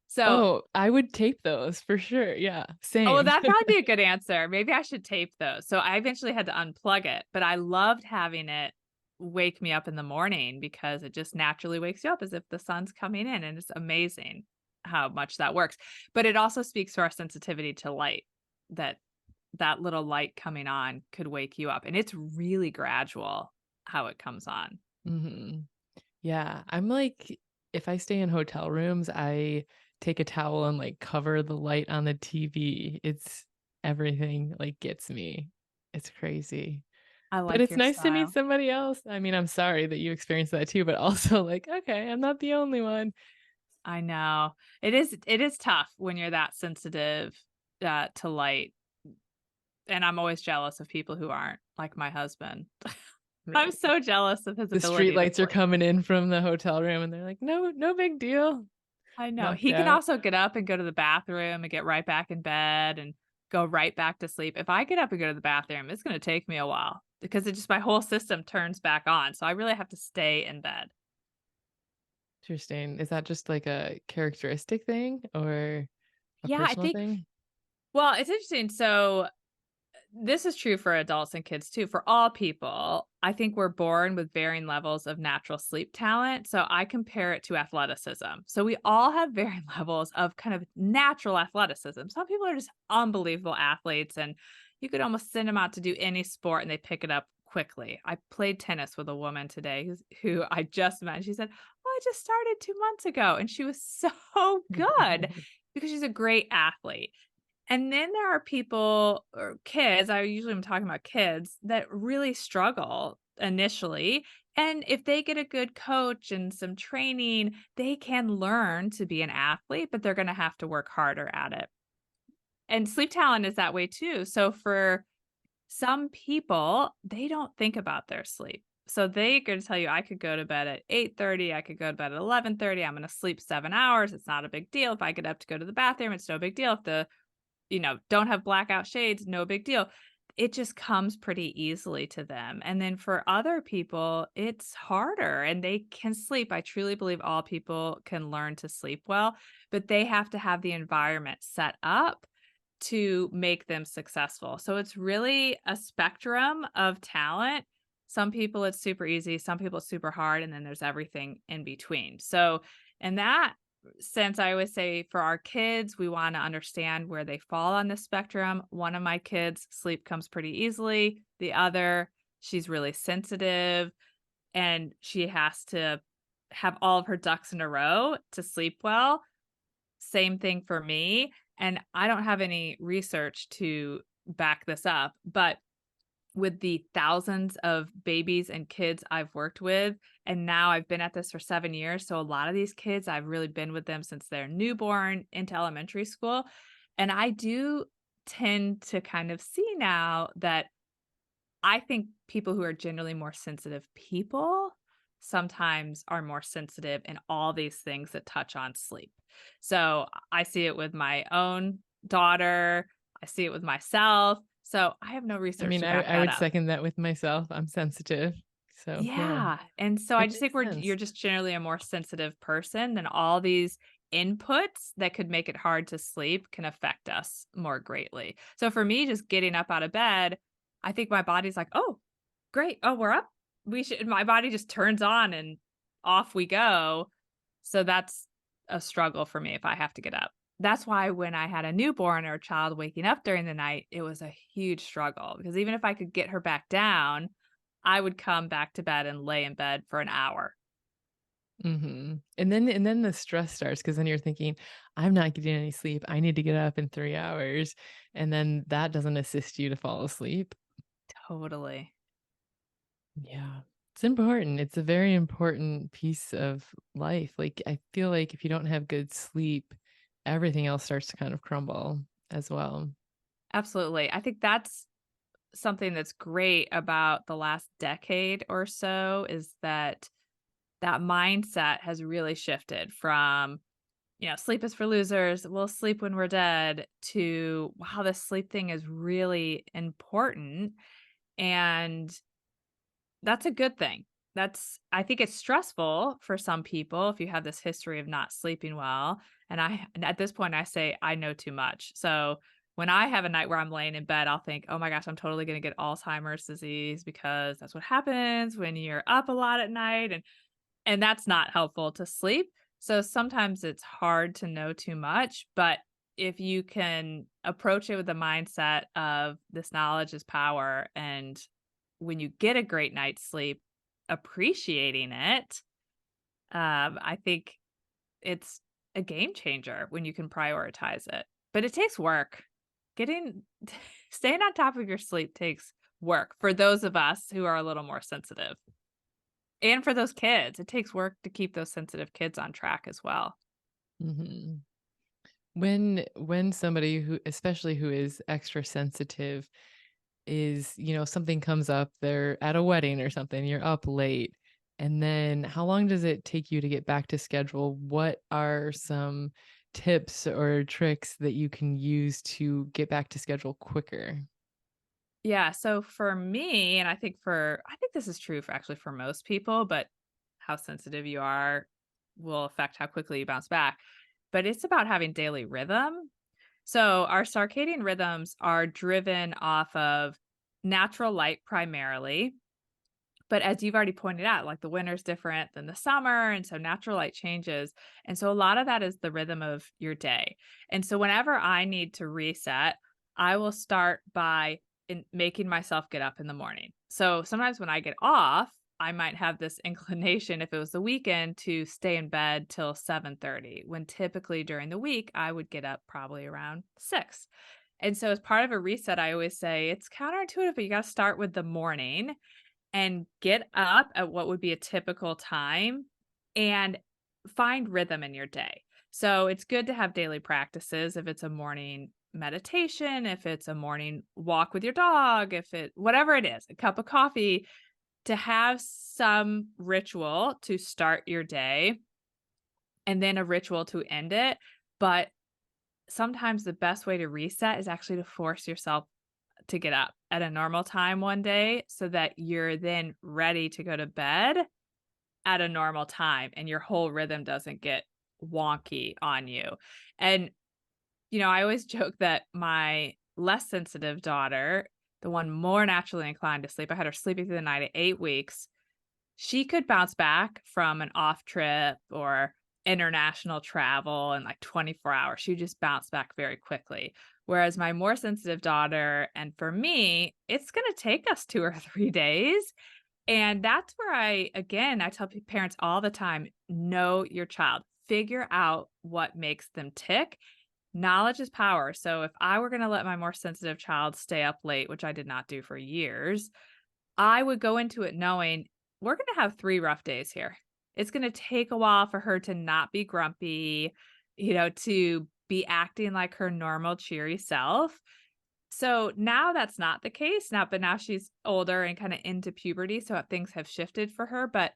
So, Oh, I would tape those for sure. Yeah, oh, well, same. that'd probably be a good answer. Maybe I should tape those. So I eventually had to unplug it, but I loved having it wake me up in the morning because it just naturally wakes you up as if the sun's coming in, and it's amazing how much that works. But it also speaks to our sensitivity to light, that that little light coming on could wake you up, and it's really gradual how it comes on. Mhm. Yeah, I'm like, if I stay in hotel rooms, I take a towel and like cover the light on the TV. It's everything like gets me. It's crazy. I But like it's your nice to meet style. somebody else. I mean, I'm sorry that you experienced that too, but also like, okay, I'm not the only one. I know. It is tough when you're that sensitive, to light. And I'm always jealous of people who aren't, like my husband. I'm Right. so jealous of his The street ability to lights are sleep. coming in from the hotel room and they're like, no, no big deal. I know. Knocked He can out. also get up and go to the bathroom and get right back in bed and go right back to sleep. If I get up and go to the bathroom, it's gonna take me a while because it just my whole system turns back on, so I really have to stay in bed. Interesting. Is that just like a characteristic thing or a Yeah, I personal think thing? well, it's interesting. So this is true for adults and kids too. For all people, I think we're born with varying levels of natural sleep talent. So I compare it to athleticism. So we all have varying levels of kind of natural athleticism. Some people are just unbelievable athletes, and you could almost send them out to do any sport and they pick it up quickly. I played tennis with a woman today who I just met. She said, "Oh, I just started 2 months ago." And she was so good because she's a great athlete. And then there are people or kids, I usually am talking about kids that really struggle initially. And if they get a good coach and some training, they can learn to be an athlete, but they're going to have to work harder at it. And sleep talent is that way too. So for some people, they don't think about their sleep. So they're going to tell you I could go to bed at 8:30, I could go to bed at 11:30, I'm going to sleep 7 hours, it's not a big deal. If I get up to go to the bathroom, it's no big deal. If don't have blackout shades, no big deal. It just comes pretty easily to them. And then for other people, it's harder and they can sleep. I truly believe all people can learn to sleep well, but they have to have the environment set up to make them successful. So it's really a spectrum of talent. Some people it's super easy, some people it's super hard, and then there's everything in between. So, in that sense, I always say for our kids, we want to understand where they fall on the spectrum. One of my kids, sleep comes pretty easily. The other, she's really sensitive and she has to have all of her ducks in a row to sleep well. Same thing for me, and I don't have any research to back this up, but with the thousands of babies and kids I've worked with, and now I've been at this for 7 years, so a lot of these kids, I've really been with them since they're newborn into elementary school, and I do tend to kind of see now that I think people who are generally more sensitive people sometimes are more sensitive in all these things that touch on sleep. So I see it with my own daughter. I see it with myself. So I have no I research mean, to I back I that would up. second that with myself. I'm sensitive. So, yeah, Yeah. And so I it just think makes sense. you're just generally a more sensitive person than all these inputs that could make it hard to sleep can affect us more greatly. So for me, just getting up out of bed, I think my body's like, oh, great. Oh, we're up. We should my body just turns on and off we go. So that's a struggle for me if I have to get up. That's why when I had a newborn or a child waking up during the night, it was a huge struggle because even if I could get her back down, I would come back to bed and lay in bed for an hour. Mhm. And then the stress starts because then you're thinking, "I'm not getting any sleep. I need to get up in 3 hours." And then that doesn't assist you to fall asleep. Totally. Yeah. It's important. It's a very important piece of life. Like, I feel like if you don't have good sleep, everything else starts to kind of crumble as well. Absolutely. I think that's something that's great about the last decade or so is that that mindset has really shifted from, sleep is for losers, we'll sleep when we're dead, to, wow, this sleep thing is really important. And that's a good thing. I think it's stressful for some people if you have this history of not sleeping well. And at this point, I say I know too much. So when I have a night where I'm laying in bed, I'll think, oh my gosh, I'm totally going to get Alzheimer's disease because that's what happens when you're up a lot at night. And that's not helpful to sleep. So sometimes it's hard to know too much, but if you can approach it with the mindset of this knowledge is power, and when you get a great night's sleep, appreciating it, I think it's a game changer when you can prioritize it. But it takes work. Getting staying on top of your sleep takes work for those of us who are a little more sensitive. And for those kids, it takes work to keep those sensitive kids on track as well. Mhm. When somebody who especially who is extra sensitive is, something comes up, they're at a wedding or something, you're up late, and then how long does it take you to get back to schedule? What are some tips or tricks that you can use to get back to schedule quicker? Yeah, so for me, and I think this is true for actually for most people, but how sensitive you are will affect how quickly you bounce back. But it's about having daily rhythm. So our circadian rhythms are driven off of natural light primarily. But as you've already pointed out, like the winter's different than the summer. And so natural light changes. And so a lot of that is the rhythm of your day. And so whenever I need to reset, I will start by making myself get up in the morning. So sometimes when I get off, I might have this inclination if it was the weekend to stay in bed till 7:30 when typically during the week I would get up probably around 6. And so as part of a reset I always say it's counterintuitive but you got to start with the morning and get up at what would be a typical time and find rhythm in your day. So it's good to have daily practices if it's a morning meditation, if it's a morning walk with your dog, if it whatever it is, a cup of coffee to have some ritual to start your day and then a ritual to end it. But sometimes the best way to reset is actually to force yourself to get up at a normal time one day so that you're then ready to go to bed at a normal time and your whole rhythm doesn't get wonky on you. And, I always joke that my less sensitive daughter, the one more naturally inclined to sleep, I had her sleeping through the night at 8 weeks. She could bounce back from an off trip or international travel in like 24 hours. She just bounced back very quickly. Whereas my more sensitive daughter, and for me, it's going to take us 2 or 3 days. And that's where I tell parents all the time, know your child, figure out what makes them tick. Knowledge is power. So if I were going to let my more sensitive child stay up late, which I did not do for years, I would go into it knowing we're going to have 3 rough days here. It's going to take a while for her to not be grumpy, to be acting like her normal cheery self. So now that's not the case now, but now she's older and kind of into puberty, so things have shifted for her, but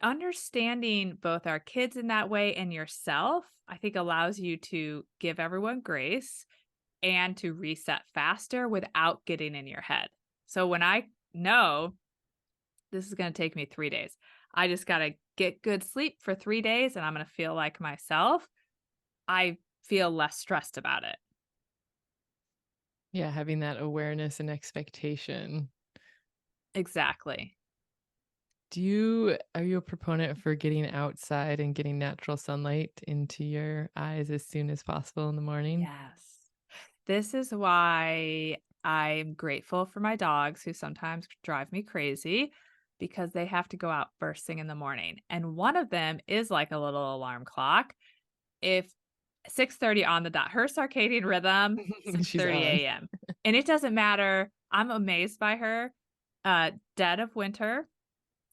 understanding both our kids in that way and yourself, I think allows you to give everyone grace and to reset faster without getting in your head. So when I know this is going to take me 3 days, I just got to get good sleep for 3 days and I'm going to feel like myself. I feel less stressed about it. Yeah, having that awareness and expectation. Exactly. Are you a proponent for getting outside and getting natural sunlight into your eyes as soon as possible in the morning? Yes. This is why I'm grateful for my dogs who sometimes drive me crazy because they have to go out first thing in the morning. And one of them is like a little alarm clock. If 6:30 on the dot, her circadian rhythm, She's 6:30 on. a.m. And it doesn't matter. I'm amazed by her. Dead of winter,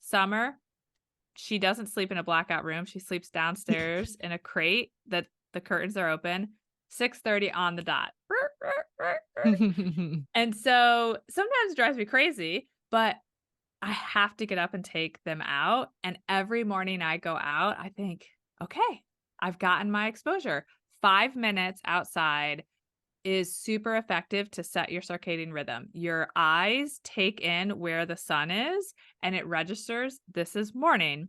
summer, she doesn't sleep in a blackout room. She sleeps downstairs in a crate that the curtains are open. 6:30 on the dot. And so sometimes it drives me crazy, but I have to get up and take them out. And every morning I go out, I think, okay, I've gotten my exposure. 5 minutes outside is super effective to set your circadian rhythm. Your eyes take in where the sun is and it registers this is morning.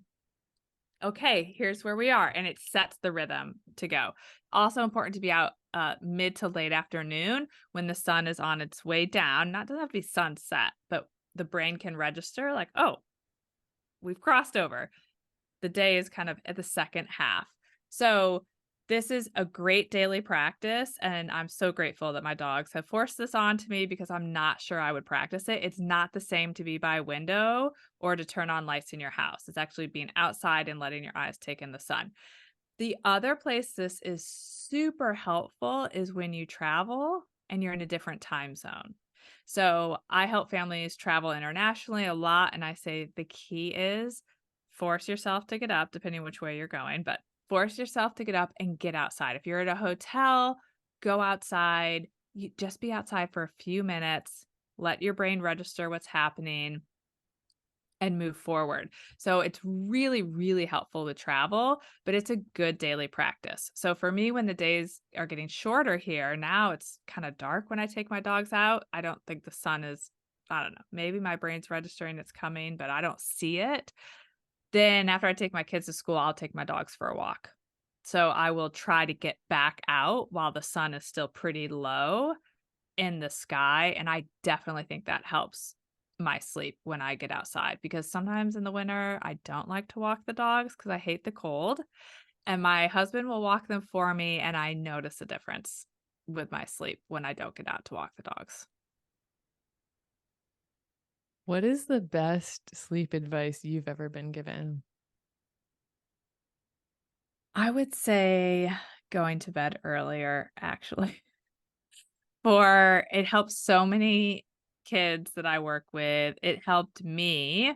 Okay, here's where we are. And it sets the rhythm to go. Also important to be out mid to late afternoon when the sun is on its way down. Not doesn't have to be sunset, but the brain can register like, oh, we've crossed over. The day is kind of at the second half. So this is a great daily practice. And I'm so grateful that my dogs have forced this on to me because I'm not sure I would practice it. It's not the same to be by a window or to turn on lights in your house. It's actually being outside and letting your eyes take in the sun. The other place this is super helpful is when you travel and you're in a different time zone. So I help families travel internationally a lot. And I say the key is force yourself to get up, depending which way you're going, but force yourself to get up and get outside. If you're at a hotel, go outside. You just be outside for a few minutes, let your brain register what's happening and move forward. So it's really, really helpful with travel, but it's a good daily practice. So for me, when the days are getting shorter here, now it's kind of dark when I take my dogs out. I don't think the sun is, I don't know, maybe my brain's registering it's coming, but I don't see it. Then after I take my kids to school, I'll take my dogs for a walk. So I will try to get back out while the sun is still pretty low in the sky, and I definitely think that helps my sleep when I get outside because sometimes in the winter, I don't like to walk the dogs because I hate the cold, and my husband will walk them for me, and I notice a difference with my sleep when I don't get out to walk the dogs. What is the best sleep advice you've ever been given? I would say going to bed earlier, actually. For it helps so many kids that I work with. It helped me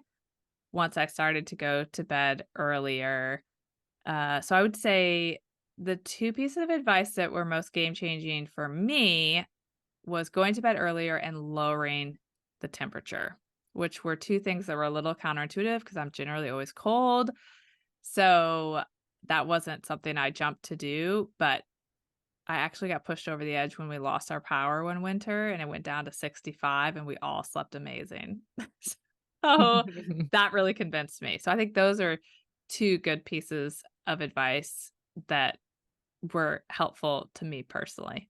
once I started to go to bed earlier. So I would say the 2 pieces of advice that were most game changing for me was going to bed earlier and lowering the temperature. which were two things that were a little counterintuitive because I'm generally always cold. So that wasn't something I jumped to do, but I actually got pushed over the edge when we lost our power one winter and it went down to 65 and we all slept amazing. So that really convinced me. So I think those are two good pieces of advice that were helpful to me personally.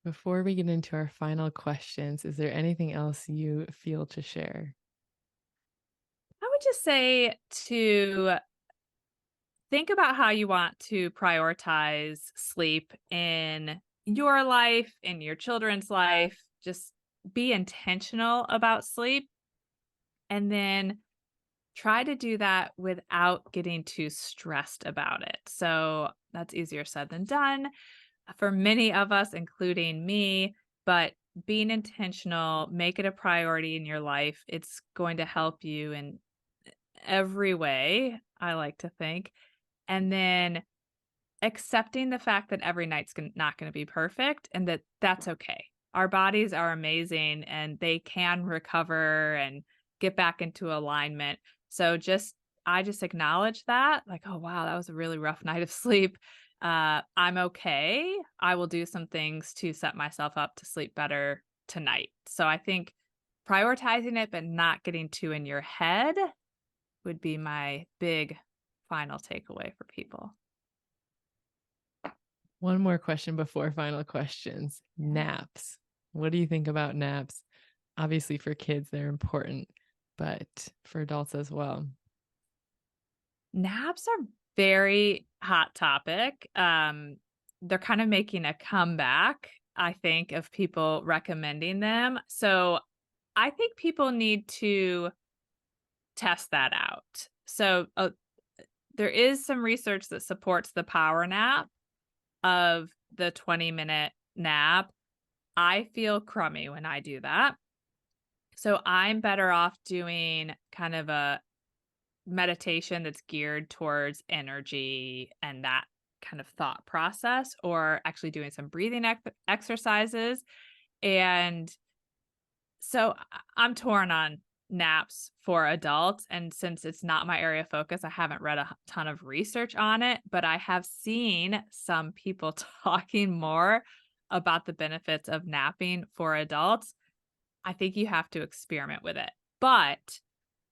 Before we get into our final questions, is there anything else you feel to share? I would just say to think about how you want to prioritize sleep in your life, in your children's life. Just be intentional about sleep and then try to do that without getting too stressed about it. So that's easier said than done for many of us, including me. But being intentional, make it a priority in your life. It's going to help you in every way, I like to think. And then accepting the fact that every night's not going to be perfect and that that's okay. Our bodies are amazing and they can recover and get back into alignment. So I just acknowledge that, like, oh wow, that was a really rough night of sleep. I'm okay. I will do some things to set myself up to sleep better tonight. So I think prioritizing it but not getting too in your head would be my big final takeaway for people. One more question before final questions. Yeah. Naps. What do you think about naps? Obviously, for kids, they're important, but for adults as well. Naps are very hot topic. They're kind of making a comeback, I think, of people recommending them. So I think people need to test that out. So there is some research that supports the power nap of the 20-minute nap. I feel crummy when I do that. So I'm better off doing kind of a meditation that's geared towards energy and that kind of thought process, or actually doing some breathing exercises. And so I'm torn on naps for adults. And since it's not my area of focus, I haven't read a ton of research on it, but I have seen some people talking more about the benefits of napping for adults. I think you have to experiment with it. But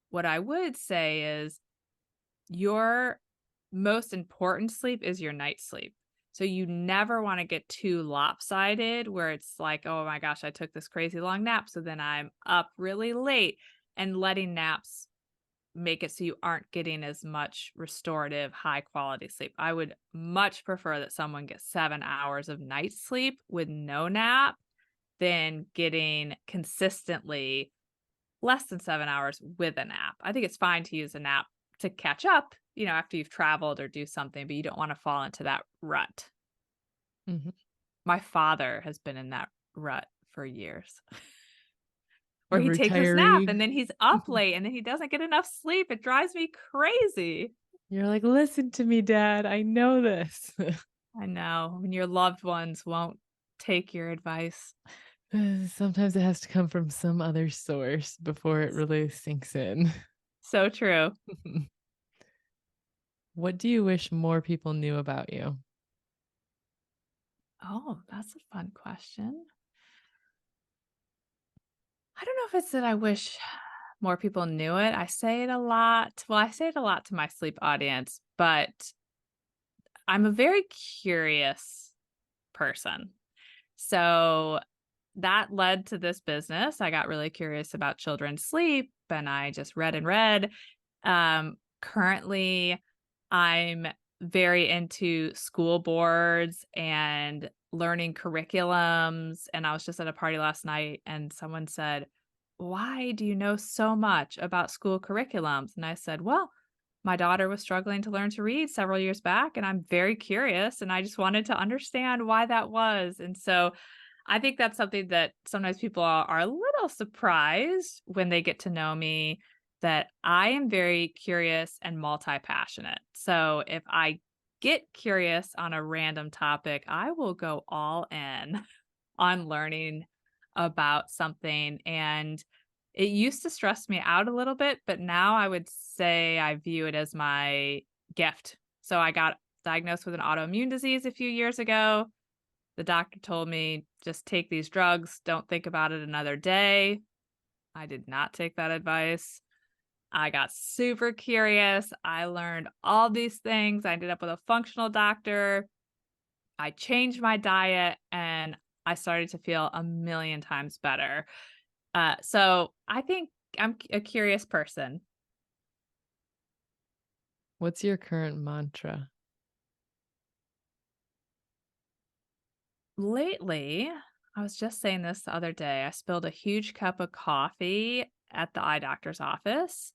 what I would say is your most important sleep is your night sleep. So you never want to get too lopsided where it's like, oh my gosh, I took this crazy long nap. So then I'm up really late and letting naps make it so you aren't getting as much restorative, high quality sleep. I would much prefer that someone gets 7 hours of night sleep with no nap than getting consistently less than 7 hours with a nap. I think it's fine to use a nap to catch up, after you've traveled or do something, but you don't wanna fall into that rut. Mhm. My father has been in that rut for years, where The he takes his nap retiree. and then he's up late and then he doesn't get enough sleep. It drives me crazy. You're like, listen to me, dad. I know this. I know, when your loved ones won't take your advice. Sometimes it has to come from some other source before it really sinks in. So true. What do you wish more people knew about you? Oh, that's a fun question. I don't know if it's that I wish more people knew it. I say it a lot. Well, I say it a lot to my sleep audience, but I'm a very curious person. So that led to this business. I got really curious about children's sleep and I just read and read. Currently, I'm very into school boards and learning curriculums. And I was just at a party last night and someone said, why do you know so much about school curriculums? And I said, well, my daughter was struggling to learn to read several years back, and I'm very curious, and I just wanted to understand why that was. And so I think that's something that sometimes people are a little surprised when they get to know me, that I am very curious and multi-passionate. So if I get curious on a random topic, I will go all in on learning about something. And It used to stress me out a little bit, but now I would say I view it as my gift. So I got diagnosed with an autoimmune disease a few years ago. The doctor told me, just take these drugs, don't think about it another day. I did not take that advice. I got super curious. I learned all these things. I ended up with a functional doctor. I changed my diet and I started to feel a million times better. So I think I'm a curious person. What's your current mantra? Lately, I was just saying this the other day. I spilled a huge cup of coffee at the eye doctor's office,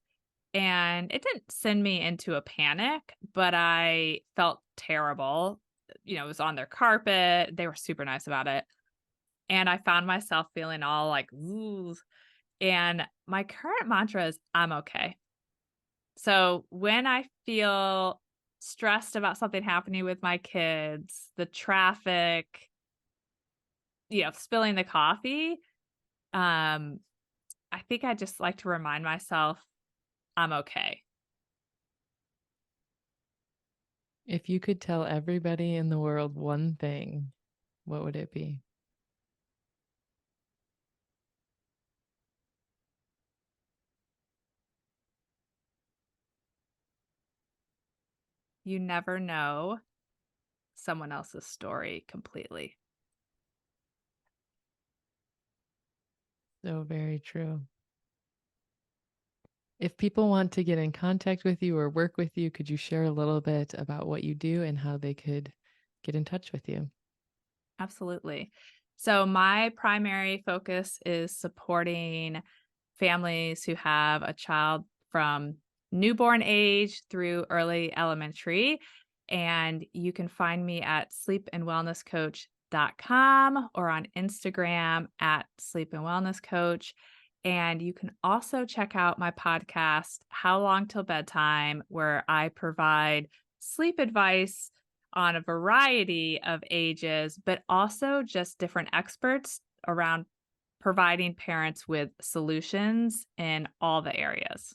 and it didn't send me into a panic, but I felt terrible. It was on their carpet. They were super nice about it. And I found myself feeling all like, ooh. And my current mantra is I'm okay. So when I feel stressed about something happening with my kids, the traffic, spilling the coffee, um, I think I just like to remind myself I'm okay. If you could tell everybody in the world one thing, what would it be? You never know someone else's story completely. So very true. If people want to get in contact with you or work with you, could you share a little bit about what you do and how they could get in touch with you? Absolutely. So my primary focus is supporting families who have a child from newborn age through early elementary. And you can find me at sleepandwellnesscoach.com or on Instagram at sleep and wellness coach. And you can also check out my podcast, How Long Till Bedtime, where I provide sleep advice on a variety of ages, but also just different experts around providing parents with solutions in all the areas.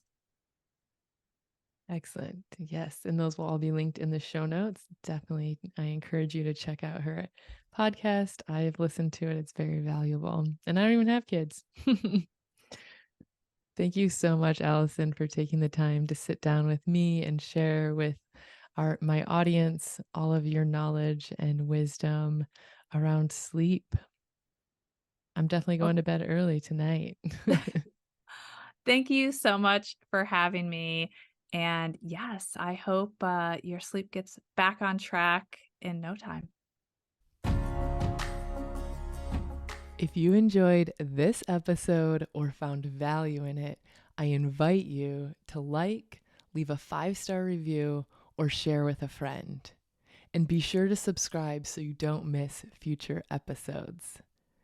Excellent. Yes. And those will all be linked in the show notes. Definitely, I encourage you to check out her podcast. I've listened to it, it's very valuable. And I don't even have kids. Thank you so much, Allison, for taking the time to sit down with me and share with my audience all of your knowledge and wisdom around sleep. I'm definitely Well, going to bed early tonight. thank you so much for having me. And yes, I hope your sleep gets back on track in no time. If you enjoyed this episode or found value in it, I invite you to leave a 5-star review, or share with a friend. And be sure to subscribe so you don't miss future episodes.